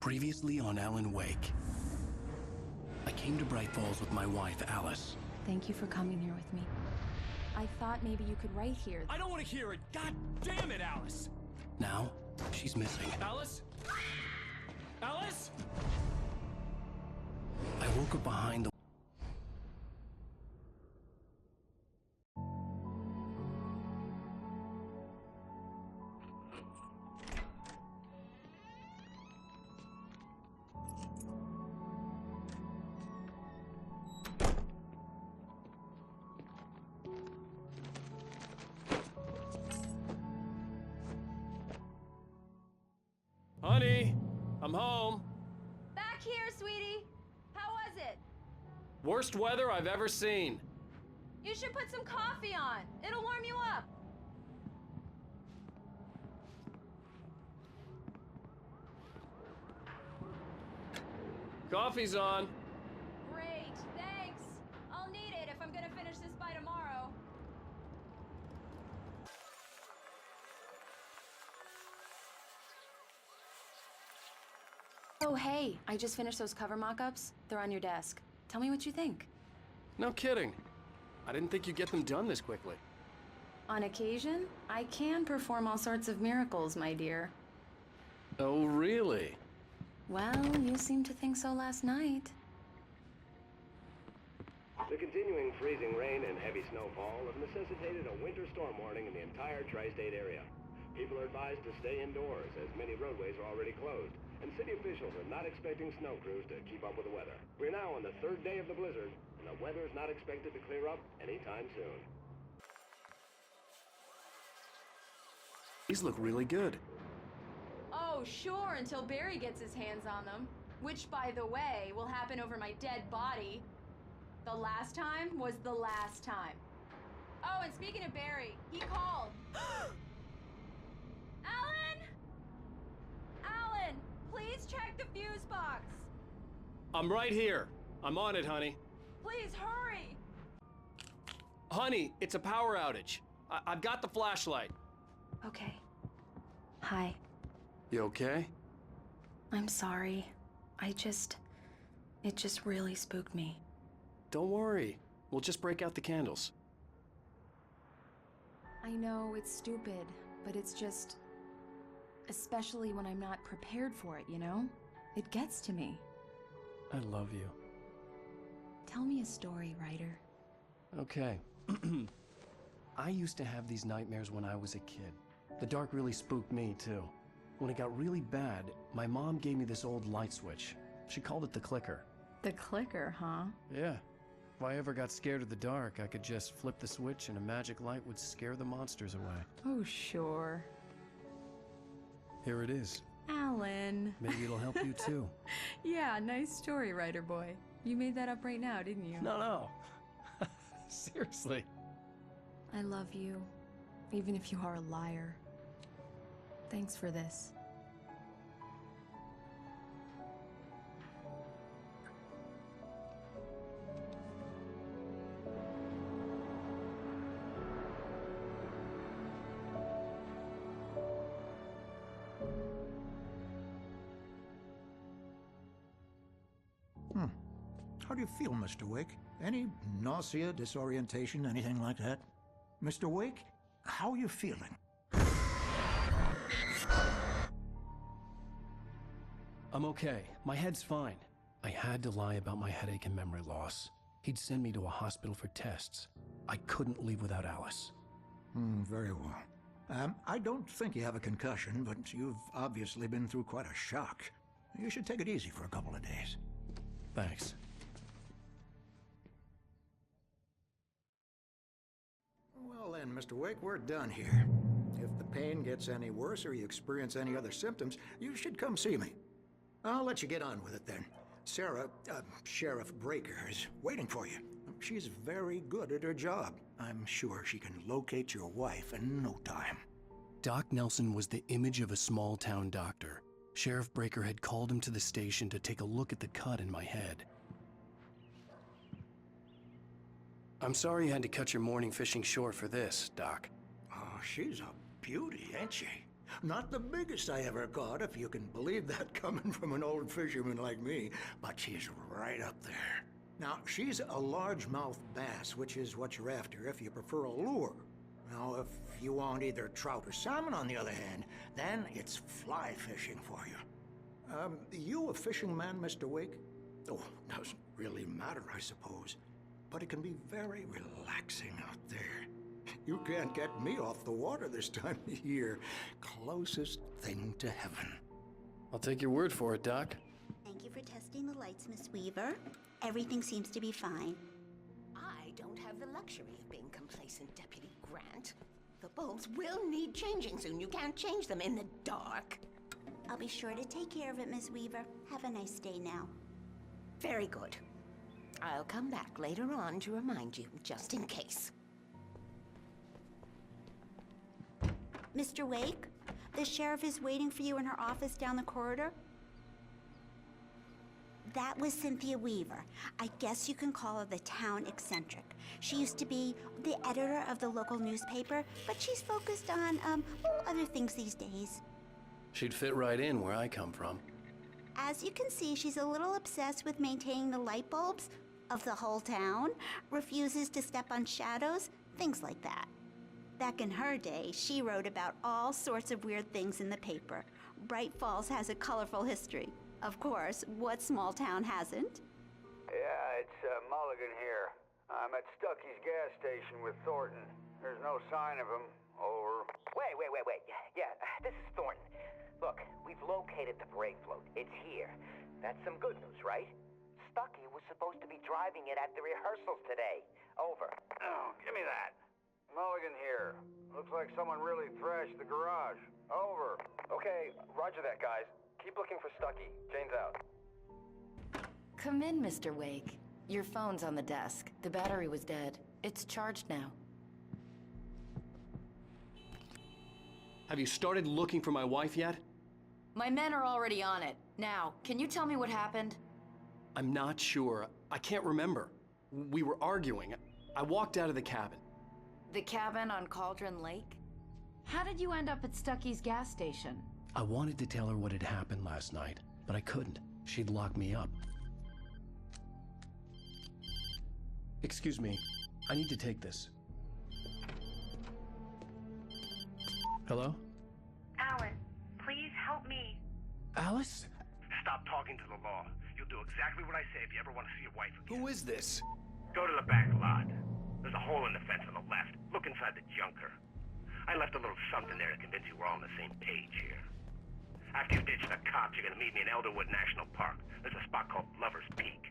Previously on Alan Wake. I came to Bright Falls with my wife, Alice. Thank you for coming here with me. I thought maybe you could write here. I don't want to hear it! God damn it, Alice! Now, she's missing. Alice? Alice? I woke up behind the... Honey, I'm home. Back here, sweetie! How was it? Worst weather I've ever seen. You should put some coffee on. It'll warm you up. Coffee's on. Great, thanks. I'll need it if I'm gonna finish this by tomorrow. Oh, hey, I just finished those cover mock-ups. They're on your desk. Tell me what you think. No kidding. I didn't think you'd get them done this quickly. On occasion, I can perform all sorts of miracles, my dear. Oh, really? Well, you seemed to think so last night. The continuing freezing rain and heavy snowfall have necessitated a winter storm warning in the entire tri-state area. People are advised to stay indoors, as many roadways are already closed, and city officials are not expecting snow crews to keep up with the weather. We're now on the third day of the blizzard, and the weather is not expected to clear up anytime soon. These look really good. Oh, sure, until Barry gets his hands on them. Which, by the way, will happen over my dead body. The last time was the last time. Oh, and speaking of Barry, he called. Alan! Alan, please check the fuse box. I'm right here. I'm on it, honey. Please hurry. Honey, it's a power outage. I've got the flashlight. Okay. Hi. You okay? I'm sorry. It just really spooked me. Don't worry. We'll just break out the candles. I know it's stupid, but it's just... especially when I'm not prepared for it, you know? It gets to me. I love you. Tell me a story, writer. Okay. I used to have these nightmares when I was a kid. The dark really spooked me, too. When it got really bad, my mom gave me this old light switch. She called it the clicker. The clicker, huh? Yeah. If I ever got scared of the dark, I could just flip the switch and a magic light would scare the monsters away. Oh, sure. Here it is. Alan. Maybe it'll help you, too. Yeah, nice story, writer boy. You made that up right now, didn't you? No. Seriously. I love you, even if you are a liar. Thanks for this. How do you feel, Mr. Wake? Any nausea, disorientation, anything like that? Mr. Wake, how are you feeling? I'm okay. My head's fine. I had to lie about my headache and memory loss. He'd send me to a hospital for tests. I couldn't leave without Alice. Very well. I don't think you have a concussion, but you've obviously been through quite a shock. You should take it easy for a couple of days. Thanks. Well then, Mr. Wake, we're done here. If the pain gets any worse or you experience any other symptoms, you should come see me. I'll let you get on with it then. Sarah, Sheriff Breaker, is waiting for you. She's very good at her job. I'm sure she can locate your wife in no time. Doc Nelson was the image of a small-town doctor. Sheriff Breaker had called him to the station to take a look at the cut in my head. I'm sorry you had to cut your morning fishing short for this, Doc. Oh, she's a beauty, ain't she? Not the biggest I ever caught, if you can believe that coming from an old fisherman like me, but she's right up there. Now, she's a largemouth bass, which is what you're after if you prefer a lure. Now, if you want either trout or salmon, on the other hand, then it's fly fishing for you. You a fishing man, Mr. Wake? Oh, doesn't really matter, I suppose. But it can be very relaxing out there. You can't get me off the water this time of year. Closest thing to heaven. I'll take your word for it, Doc. Thank you for testing the lights, Miss Weaver. Everything seems to be fine. I don't have the luxury of being complacent, Deputy Grant. The bulbs will need changing soon. You can't change them in the dark. I'll be sure to take care of it, Miss Weaver. Have a nice day now. Very good. I'll come back later on to remind you, just in case. Mr. Wake, the sheriff is waiting for you in her office down the corridor. That was Cynthia Weaver. I guess you can call her the town eccentric. She used to be the editor of the local newspaper, but she's focused on, other things these days. She'd fit right in where I come from. As you can see, she's a little obsessed with maintaining the light bulbs of the whole town, refuses to step on shadows, things like that. Back in her day, she wrote about all sorts of weird things in the paper. Bright Falls has a colorful history. Of course, what small town hasn't? Yeah, it's Mulligan here. I'm at Stucky's gas station with Thornton. There's no sign of him. Over. Wait. Yeah, this is Thornton. Look, we've located the brake float. It's here. That's some good news, right? Stucky was supposed to be driving it at the rehearsals today. Over. Oh, give me that. Mulligan here. Looks like someone really thrashed the garage. Over. Okay, roger that, guys. Keep looking for Stucky. Jane's out. Come in, Mr. Wake. Your phone's on the desk. The battery was dead. It's charged now. Have you started looking for my wife yet? My men are already on it. Now, can you tell me what happened? I'm not sure. I can't remember. We were arguing. I walked out of the cabin. The cabin on Cauldron Lake? How did you end up at Stucky's gas station? I wanted to tell her what had happened last night, but I couldn't. She'd lock me up. Excuse me. I need to take this. Hello? Alan, please help me. Alice? Stop talking to the law. You'll do exactly what I say if you ever want to see your wife again. Who is this? Go to the back lot. There's a hole in the fence on the left. Look inside the junker. I left a little something there to convince you we're all on the same page here. After you ditch the cops, you're gonna meet me in Elderwood National Park. There's a spot called Lover's Peak.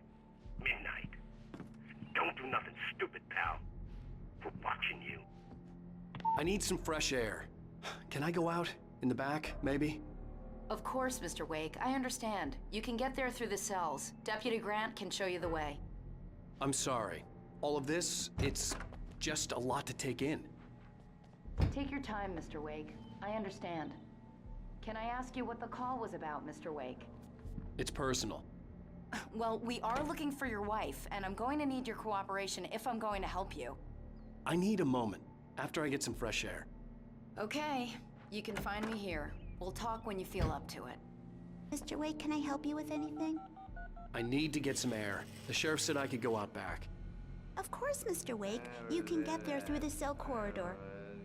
Midnight. Don't do nothing stupid, pal. We're watching you. I need some fresh air. Can I go out? In the back, maybe? Of course, Mr. Wake. I understand. You can get there through the cells. Deputy Grant can show you the way. I'm sorry. All of this, it's just a lot to take in. Take your time, Mr. Wake. I understand. Can I ask you what the call was about, Mr. Wake? It's personal. Well, we are looking for your wife, and I'm going to need your cooperation if I'm going to help you. I need a moment, after I get some fresh air. Okay, you can find me here. We'll talk when you feel up to it. Mr. Wake, can I help you with anything? I need to get some air. The sheriff said I could go out back. Of course, Mr. Wake. You can get there through the cell corridor.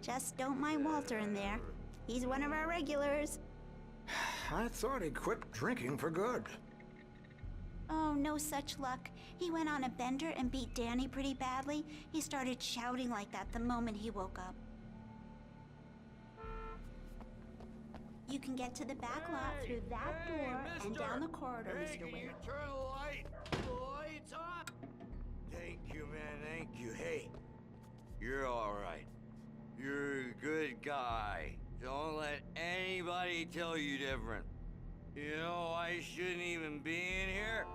Just don't mind Walter in there. He's one of our regulars. I thought he quit drinking for good. Oh, no such luck. He went on a bender and beat Danny pretty badly. He started shouting like that the moment he woke up. You can get to the back lot through that door and down the corridor, Mr. Wake. Turn the lights on. Thank you, man, thank you. Hey, you're all right. You're a good guy. Don't let anybody tell you different. You know, I shouldn't even be in here.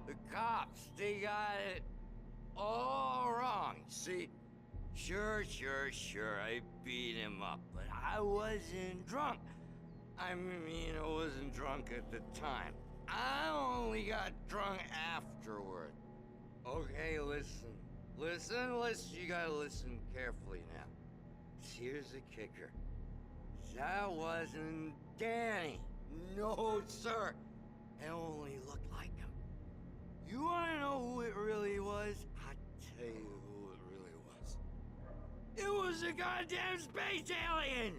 The cops, they got it all wrong. See, sure, I beat him up, but I wasn't drunk. I mean, I wasn't drunk at the time. I only got drunk afterward. Okay, listen. You gotta listen carefully now. Here's the kicker. That wasn't Danny. No, sir. It only looked like him. You wanna know who it really was? I'll tell you who it really was. It was a goddamn space alien!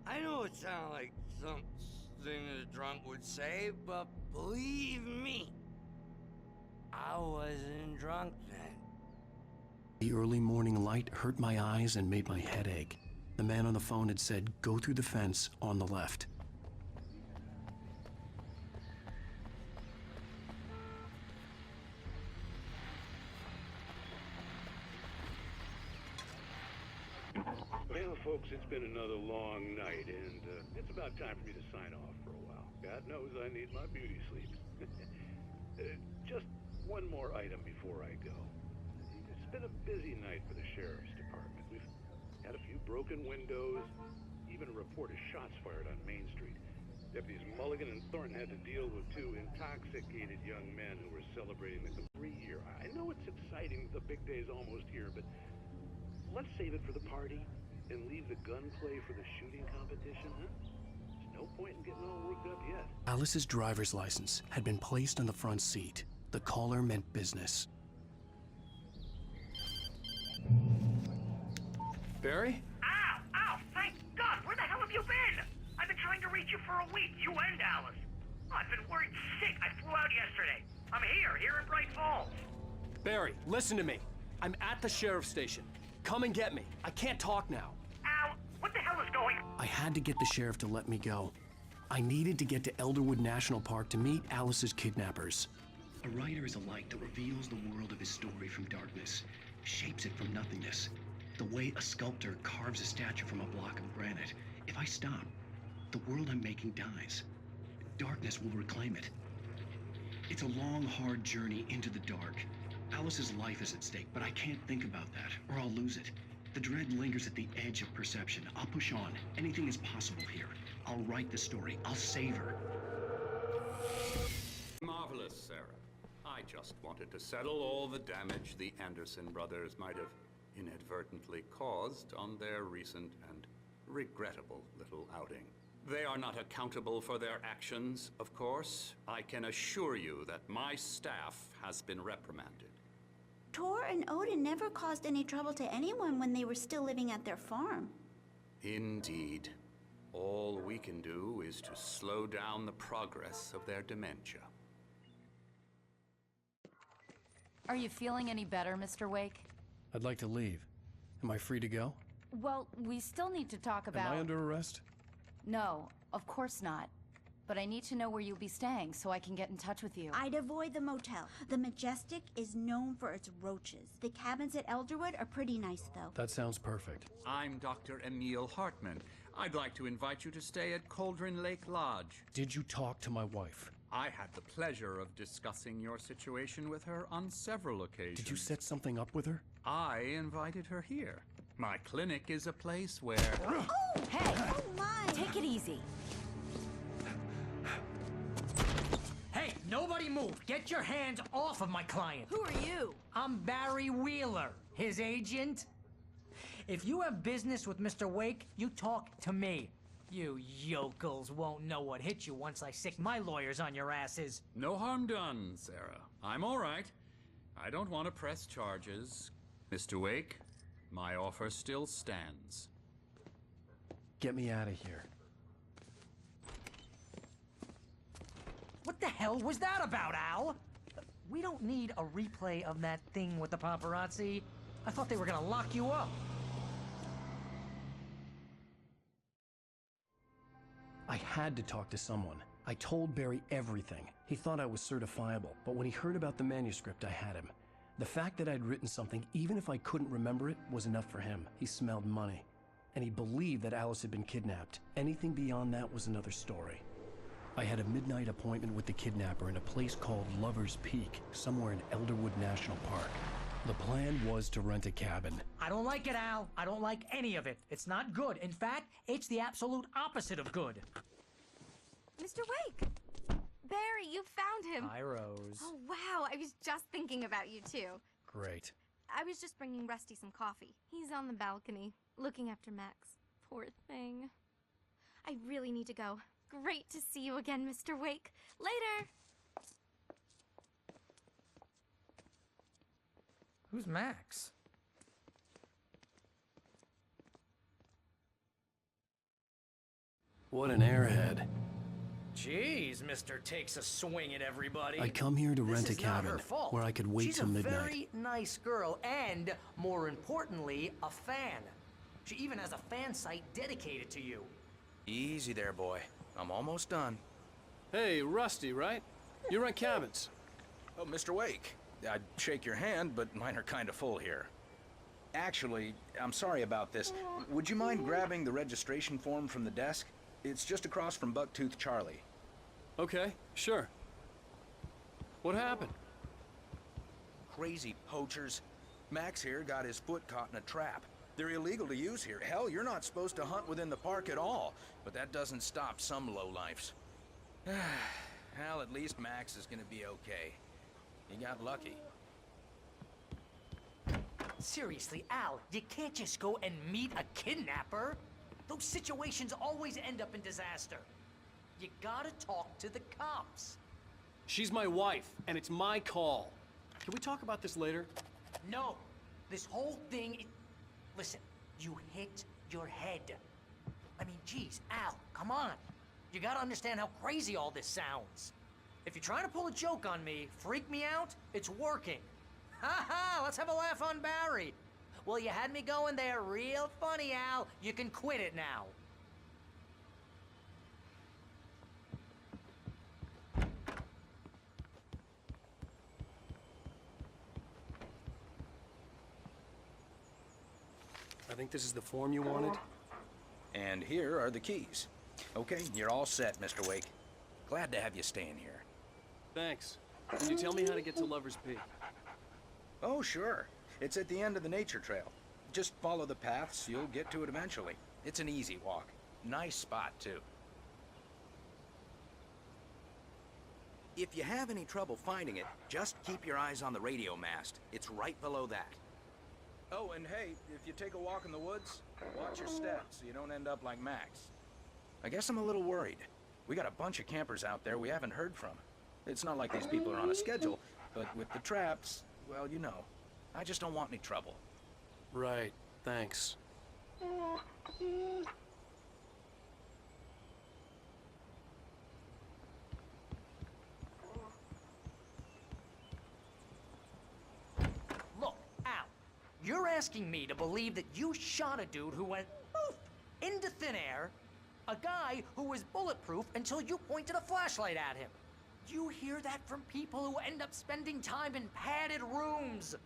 I know it sounds like something a drunk would say, but believe me, I wasn't drunk then. The early morning light hurt my eyes and made my head ache. The man on the phone had said, go through the fence on the left. Well, folks, it's been another long night, and it's about time for me to sign off for a while. God knows I need my beauty sleep. Just one more item before I go. It's been a busy night for the Sheriff's Department. We've had a few broken windows, even a report of shots fired on Main Street. Deputies Mulligan and Thornton had to deal with two intoxicated young men who were celebrating the 3-year. I know it's exciting, the big day's almost here, but let's save it for the party and leave the gunplay for the shooting competition, huh? There's no point in getting all worked up yet. Alice's driver's license had been placed on the front seat. The caller meant business. Barry? Ow! Ow! Thank God! Where the hell have you been? I've been trying to reach you for a week, you and Alice. I've been worried sick. I flew out yesterday. I'm here in Bright Falls. Barry, listen to me. I'm at the sheriff's station. Come and get me. I can't talk now. Ow! What the hell is going on? I had to get the sheriff to let me go. I needed to get to Elderwood National Park to meet Alice's kidnappers. A writer is a light that reveals the world of his story from darkness, shapes it from nothingness. The way a sculptor carves a statue from a block of granite. If I stop, the world I'm making dies. Darkness will reclaim it. It's a long, hard journey into the dark. Alice's life is at stake, but I can't think about that, or I'll lose it. The dread lingers at the edge of perception. I'll push on. Anything is possible here. I'll write the story. I'll save her. Marvelous, Sarah. I just wanted to settle all the damage the Anderson brothers might have inadvertently caused on their recent and regrettable little outing. They are not accountable for their actions, of course. I can assure you that my staff has been reprimanded. Tor and Odin never caused any trouble to anyone when they were still living at their farm. Indeed. All we can do is to slow down the progress of their dementia. Are you feeling any better, Mr. Wake? I'd like to leave. Am I free to go? Well, we still need to talk about... Am I under arrest? No, of course not. But I need to know where you'll be staying so I can get in touch with you. I'd avoid the motel. The Majestic is known for its roaches. The cabins at Elderwood are pretty nice, though. That sounds perfect. I'm Dr. Emil Hartman. I'd like to invite you to stay at Cauldron Lake Lodge. Did you talk to my wife? I had the pleasure of discussing your situation with her on several occasions. Did you set something up with her? I invited her here. My clinic is a place where... Oh! Hey! Oh, my! Take it easy. Hey, nobody move! Get your hands off of my client! Who are you? I'm Barry Wheeler, his agent. If you have business with Mr. Wake, you talk to me. You yokels won't know what hit you once I sick my lawyers on your asses. No harm done, Sarah. I'm all right. I don't want to press charges. Mr. Wake, my offer still stands. Get me out of here. What the hell was that about, Al? We don't need a replay of that thing with the paparazzi. I thought they were gonna lock you up. I had to talk to someone. I told Barry everything. He thought I was certifiable, but when he heard about the manuscript, I had him. The fact that I'd written something, even if I couldn't remember it, was enough for him. He smelled money. And he believed that Alice had been kidnapped. Anything beyond that was another story. I had a midnight appointment with the kidnapper in a place called Lover's Peak, somewhere in Elderwood National Park. The plan was to rent a cabin. I don't like it, Al. I don't like any of it. It's not good. In fact, it's the absolute opposite of good. Mr. Wake! Barry, you found him! Hi, Rose. Oh, wow. I was just thinking about you, too. Great. I was just bringing Rusty some coffee. He's on the balcony, looking after Max. Poor thing. I really need to go. Great to see you again, Mr. Wake. Later! Who's Max? What an airhead. Jeez, Mr. Takes a swing at everybody. I come here to rent a This is not her cabin fault. where I could wait She's till midnight. She's a very nice girl and, more importantly, a fan. She even has a fan site dedicated to you. Easy there, boy. I'm almost done. Hey, Rusty, right? You rent cabins. Oh, Mr. Wake. I'd shake your hand, but mine are kind of full here. Actually, I'm sorry about this. Would you mind grabbing the registration form from the desk? It's just across from Bucktooth Charlie. Okay, sure. What happened? Crazy poachers. Max here got his foot caught in a trap. They're illegal to use here. Hell, you're not supposed to hunt within the park at all. But that doesn't stop some lowlifes. Hell, at least Max is gonna be okay. He got lucky. Seriously, Al, you can't just go and meet a kidnapper. Those situations always end up in disaster. You gotta talk to the cops. She's my wife, and it's my call. Can we talk about this later? No, this whole thing... Listen, you hit your head. I mean, geez, Al, come on. You gotta understand how crazy all this sounds. If you're trying to pull a joke on me, freak me out, it's working. Ha ha, let's have a laugh on Barry. Well, you had me going there real funny, Al. You can quit it now. I think this is the form you wanted. And here are the keys. Okay, you're all set, Mr. Wake. Glad to have you staying here. Thanks. Can you tell me how to get to Lover's Peak? Oh, sure. It's at the end of the nature trail. Just follow the paths, you'll get to it eventually. It's an easy walk. Nice spot, too. If you have any trouble finding it, just keep your eyes on the radio mast. It's right below that. Oh, and hey, if you take a walk in the woods, watch your steps so you don't end up like Max. I guess I'm a little worried. We got a bunch of campers out there we haven't heard from. It's not like these people are on a schedule, but with the traps, well, you know. I just don't want any trouble. Right, thanks. Look, Al, you're asking me to believe that you shot a dude who went poof into thin air, a guy who was bulletproof until you pointed a flashlight at him. You hear that from people who end up spending time in padded rooms,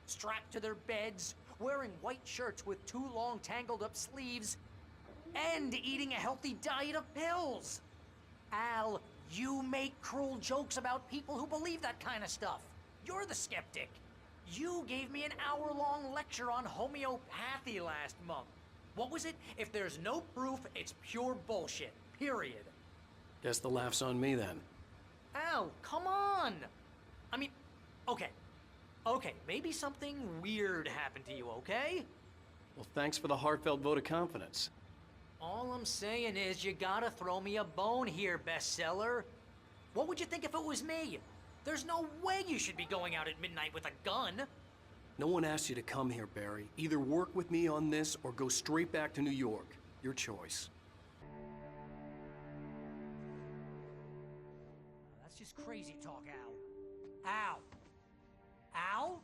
strapped to their beds, wearing white shirts with too long tangled up sleeves, and eating a healthy diet of pills. Al, you make cruel jokes about people who believe that kind of stuff. You're the skeptic. You gave me an hour-long lecture on homeopathy last month. What was it? If there's no proof, it's pure bullshit. Period. Guess the laugh's on me then. Al, come on! I mean, okay. Okay, maybe something weird happened to you, okay? Well, thanks for the heartfelt vote of confidence. All I'm saying is you gotta throw me a bone here, bestseller. What would you think if it was me? There's no way you should be going out at midnight with a gun. No one asked you to come here, Barry. Either work with me on this or go straight back to New York. Your choice. That's just crazy talk, Al. Al! Al?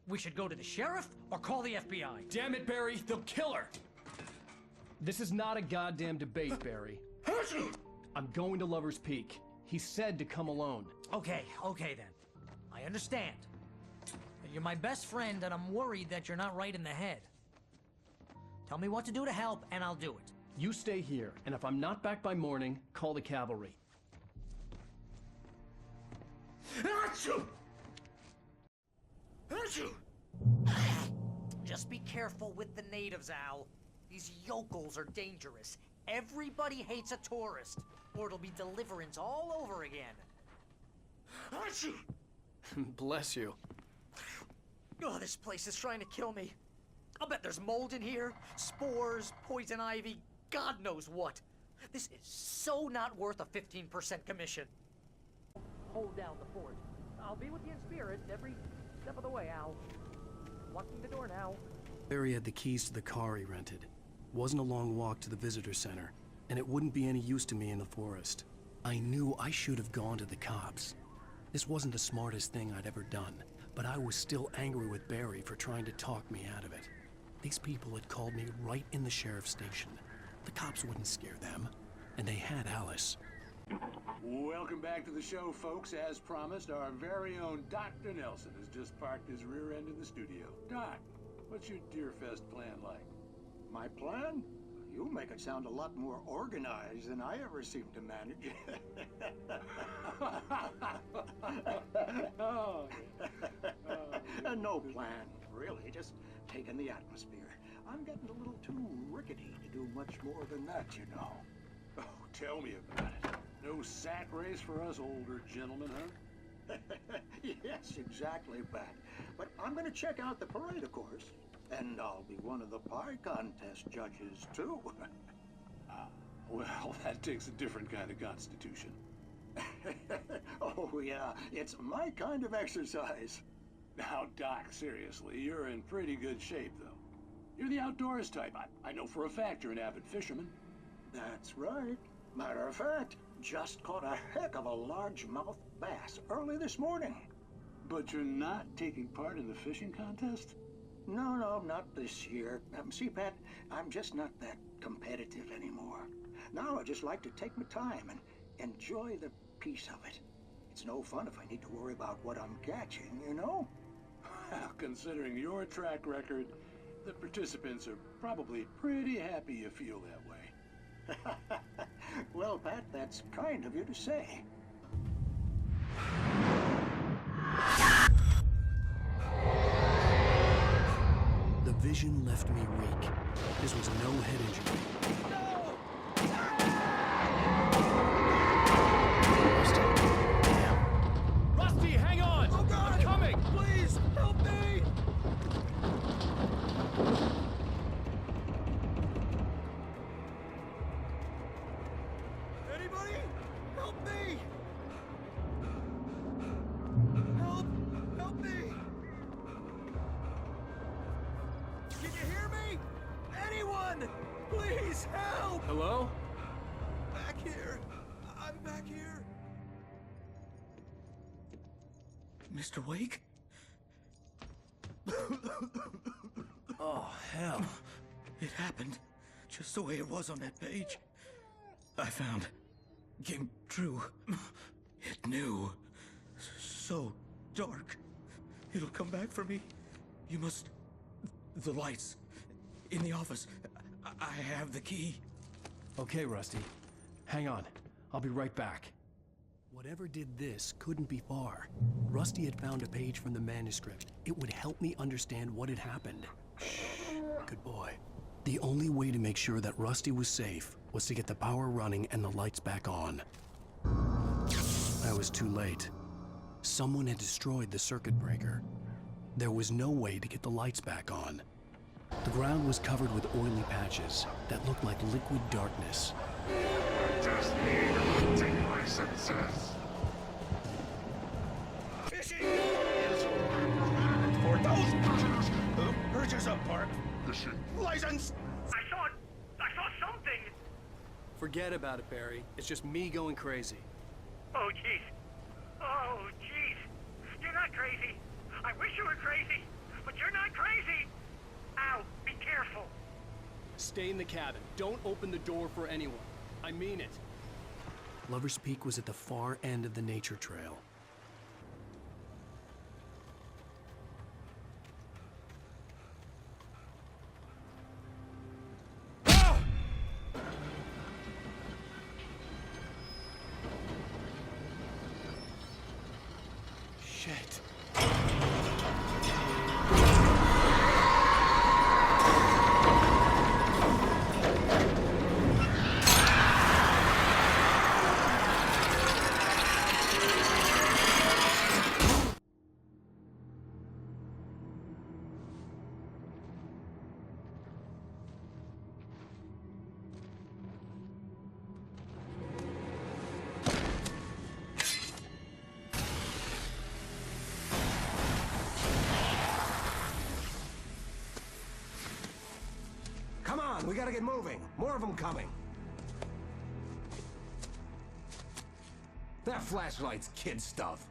We should go to the sheriff or call the FBI. Damn it, Barry, they'll kill her! This is not a goddamn debate, Barry. I'm going to Lover's Peak. He said to come alone. Okay then. I understand. You're my best friend, and I'm worried that you're not right in the head. Tell me what to do to help, and I'll do it. You stay here, and if I'm not back by morning, call the cavalry. Achoo! Achoo! Just be careful with the natives, Al. These yokels are dangerous. Everybody hates a tourist, or it'll be Deliverance all over again. Achoo! Bless you. Oh, this place is trying to kill me. I'll bet there's mold in here, spores, poison ivy. God knows what. This is so not worth a 15% commission. Hold down the fort. I'll be with you in spirit every step of the way, Al. Locking the door now. Barry had the keys to the car he rented. Wasn't a long walk to the visitor center, and it wouldn't be any use to me in the forest. I knew I should have gone to the cops. This wasn't the smartest thing I'd ever done, but I was still angry with Barry for trying to talk me out of it. These people had called me right in the sheriff's station. The cops wouldn't scare them, and they had Alice. Welcome back to the show, folks. As promised, our very own Dr. Nelson has just parked his rear end in the studio. Doc, what's your Deerfest plan like? My plan? You make it sound a lot more organized than I ever seem to manage. No plan, really. Just taking the atmosphere. I'm getting a little too rickety to do much more than that, you know. Oh, tell me about it. No sack race for us older gentlemen, huh? Yes, exactly, Pat. But I'm going to check out the parade, of course. And I'll be one of the pie contest judges, too. Well, that takes a different kind of constitution. Oh, yeah. It's my kind of exercise. Now, Doc, seriously, you're in pretty good shape, though. You're the outdoors type. I know for a fact you're an avid fisherman. That's right. Matter of fact, just caught a heck of a largemouth bass early this morning. But you're not taking part in the fishing contest? No, not this year. See, Pat, I'm just not that competitive anymore. Now I just like to take my time and enjoy the peace of it. It's no fun if I need to worry about what I'm catching, you know? Well, considering your track record, the participants are probably pretty happy you feel that way. Well, Pat, that's kind of you to say. The vision left me weak. This was no head injury. Rusty, hang on! Oh, God! I'm coming! Please, help me! Anybody? Help me! Help me! Can you hear me? Anyone! Please help! Hello? Back here. I'm back here. Mr. Wake? Oh, hell. It happened just the way it was on that page. I found. Came true. It knew. So dark. It'll come back for me. You must. The lights. In the office. I have the key. Okay, Rusty. Hang on. I'll be right back. Whatever did this couldn't be far. Rusty had found a page from the manuscript. It would help me understand what had happened. Shh. Good boy. The only way to make sure that Rusty was safe was to get the power running and the lights back on. I was too late. Someone had destroyed the circuit breaker. There was no way to get the lights back on. The ground was covered with oily patches that looked like liquid darkness. I just need hunting licenses. Fishing! For those purchase a park. Fishing. License! I saw something! Forget about it, Barry. It's just me going crazy. Oh, jeez. Oh, jeez. You're not crazy. I wish you were crazy, but you're not crazy. Ow, be careful. Stay in the cabin. Don't open the door for anyone. I mean it. Lover's Peak was at the far end of the nature trail. Shit. We gotta get moving. More of them coming. That flashlight's kid stuff.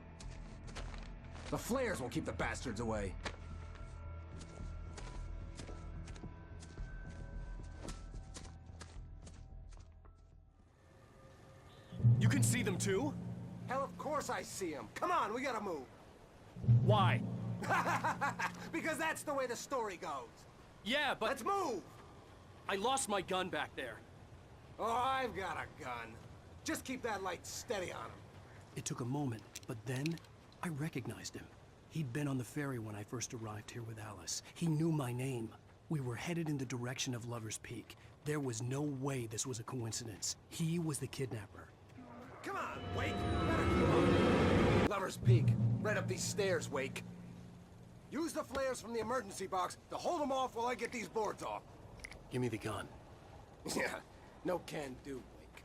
The flares won't keep the bastards away. You can see them too? Hell, of course I see them. Come on, we gotta move. Why? Because that's the way the story goes. Yeah, but... Let's move! I lost my gun back there. Oh, I've got a gun. Just keep that light steady on him. It took a moment, but then I recognized him. He'd been on the ferry when I first arrived here with Alice. He knew my name. We were headed in the direction of Lover's Peak. There was no way this was a coincidence. He was the kidnapper. Come on, Wake! Better keep on. Lover's Peak. Right up these stairs, Wake. Use the flares from the emergency box to hold them off while I get these boards off. Give me the gun. Yeah, no can do, Wake.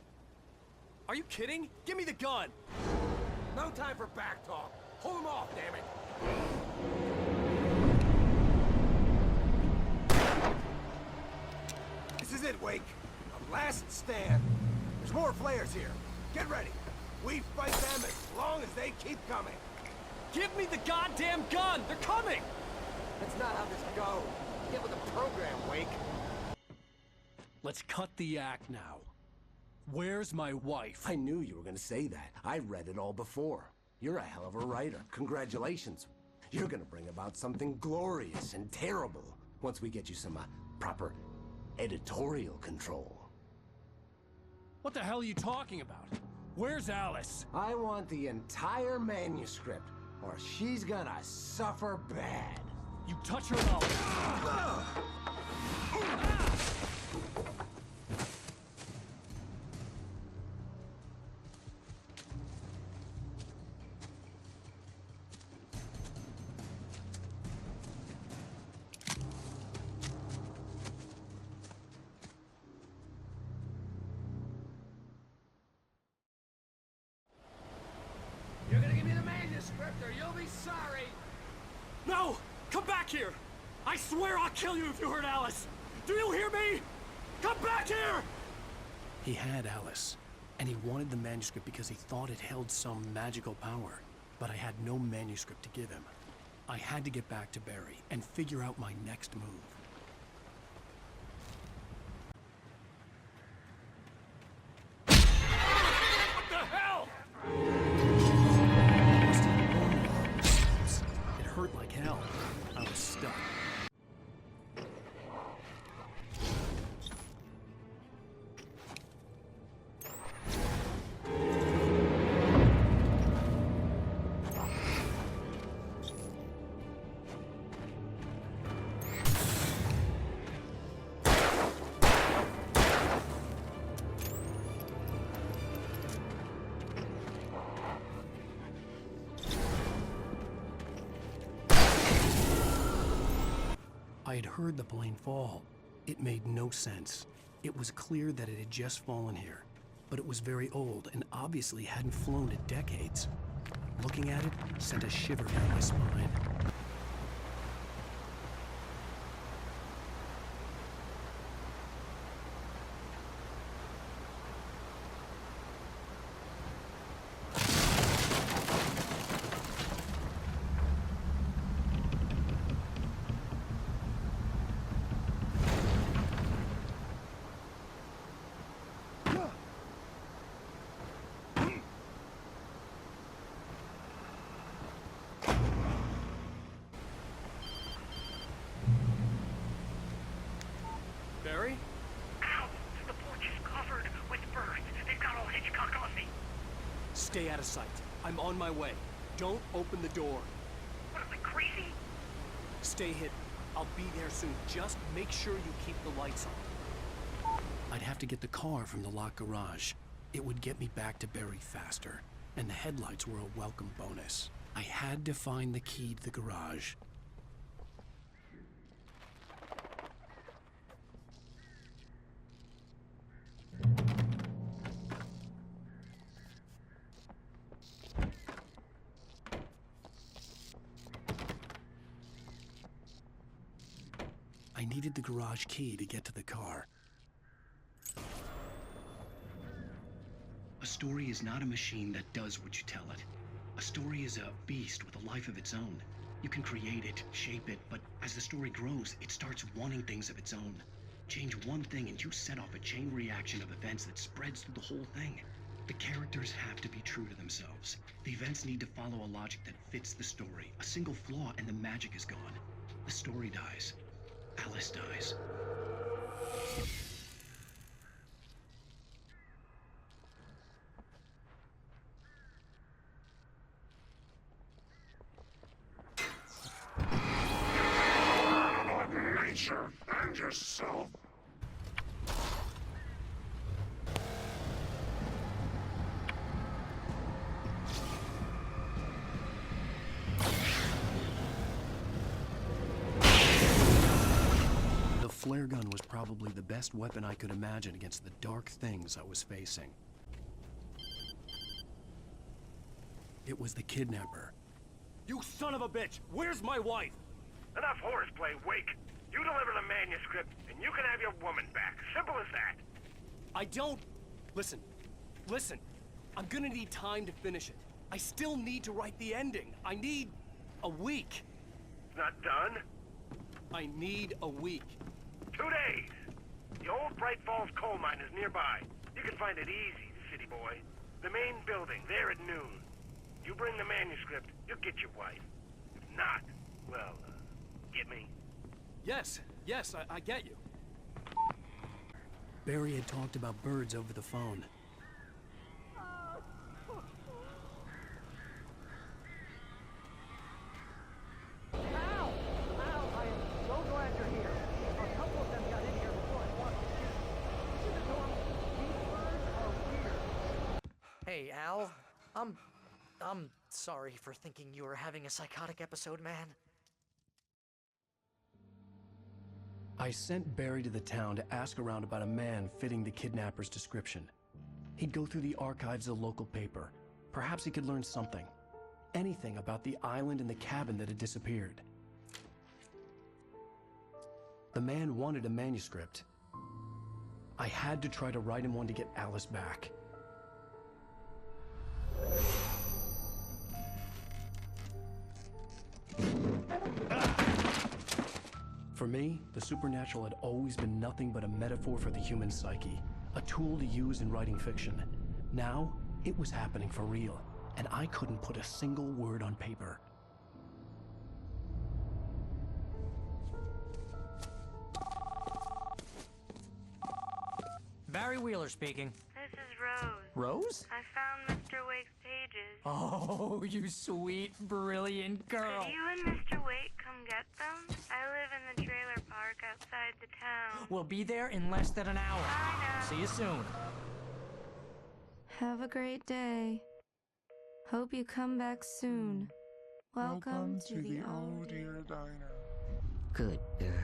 Are you kidding? Give me the gun! No time for back talk. Hold them off, damn it! This is it, Wake. A last stand. There's more flares here. Get ready. We fight them as long as they keep coming. Give me the goddamn gun! They're coming! That's not how this goes. Get with the program, Wake. Let's cut the act now. Where's my wife? I knew you were gonna say that. I read it all before. You're a hell of a writer. Congratulations. You're gonna bring about something glorious and terrible once we get you some proper editorial control. What the hell are you talking about? Where's Alice? I want the entire manuscript, or she's gonna suffer bad. You touch her now. You're gonna give me the manuscript, or you'll be sorry. No! Come back here! I swear I'll kill you if you hurt Alice! Do you hear me? Come back here! He had Alice, and he wanted the manuscript because he thought it held some magical power. But I had no manuscript to give him. I had to get back to Barry and figure out my next move. What the hell? It hurt like hell. I was stuck. I had heard the plane fall. It made no sense. It was clear that it had just fallen here, but it was very old and obviously hadn't flown in decades. Looking at it sent a shiver down my spine. Barry? Ow! The porch is covered with birds. They've got all Hitchcock on me. Stay out of sight. I'm on my way. Don't open the door. What am I, crazy? Stay hidden. I'll be there soon. Just make sure you keep the lights on. I'd have to get the car from the locked garage. It would get me back to Barry faster, and the headlights were a welcome bonus. I had to find the key to the garage. I needed the garage key to get to the car, story is not a machine that does what you tell it. A story is a beast with a life of its own. You can create it, shape it, but as the story grows, it starts wanting things of its own. Change one thing and you set off a chain reaction of events that spreads through the whole thing. The characters have to be true to themselves. The events need to follow a logic that fits the story. A single flaw and the magic is gone. The story dies. Alice dies. On nature and yourself. The flare gun was probably the best weapon I could imagine against the dark things I was facing. It was the kidnapper. You son of a bitch! Where's my wife? Enough horseplay, Wake. You deliver the manuscript, and you can have your woman back. Simple as that. I don't... Listen. I'm gonna need time to finish it. I still need to write the ending. I need a week. Not done? I need a week. 2 days. The old Bright Falls coal mine is nearby. You can find it easy, city boy. The main building, there at noon. You bring the manuscript, you'll get your wife. If not, well, get me? Yes, I get you. Barry had talked about birds over the phone. Hey, Al. I'm sorry for thinking you were having a psychotic episode, man. I sent Barry to the town to ask around about a man fitting the kidnapper's description. He'd go through the archives of the local paper. Perhaps he could learn something. Anything about the island and the cabin that had disappeared. The man wanted a manuscript. I had to try to write him one to get Alice back. For me, the supernatural had always been nothing but a metaphor for the human psyche, a tool to use in writing fiction. Now, it was happening for real, and I couldn't put a single word on paper. Barry Wheeler speaking. This is Rose. Rose? I found Mr. Wake's pages. Oh, you sweet, brilliant girl. Could you and Mr. Wake come get them? I live in the trailer park outside the town. We'll be there in less than an hour. I know. See you soon. Have a great day. Hope you come back soon. Welcome to the Oh Dear Diner. Good girl.